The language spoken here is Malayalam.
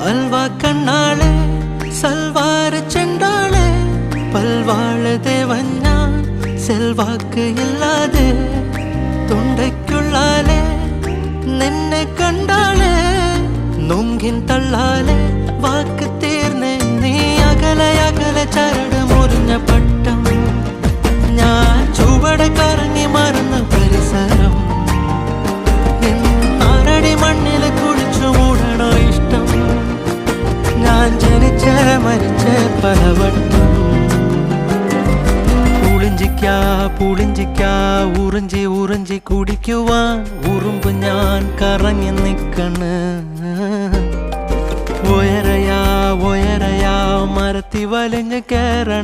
അൽവാ കണ്ണാളെ സൽവാര ചെണ്ടാളെ പൽവാള ദേവഞ്ഞ സെൽവാക്ക് ഇല്ലാതെ തൊണ്ടയ്ക്കുള്ളാലെ നിന്നെ കണ്ടാളെ നുങ്കിൻ തള്ളാലെ വാക്ക് തീർന്നേ നീ അകലെ അകലെ ചരട് മുറിഞ്ഞ പട്ടം ഞാൻ ചുവട് കറങ്ങി മറന്ന പരിസരം ആറടി മണ്ണിൽ കുളിച്ചു മൂടണോ ഇഷ്ടം ഞാൻ ജനിച്ച മരിച്ച പലവട്ടം പുളിഞ്ചിക്കാ ഉറിഞ്ചി ഉറിഞ്ചി കുടിക്കുവാൻ ഉറുമ്പ് ഞാൻ കറങ്ങി നിക്കണ് ഒയരയാ മരത്തി വലിഞ്ഞ് കേറണം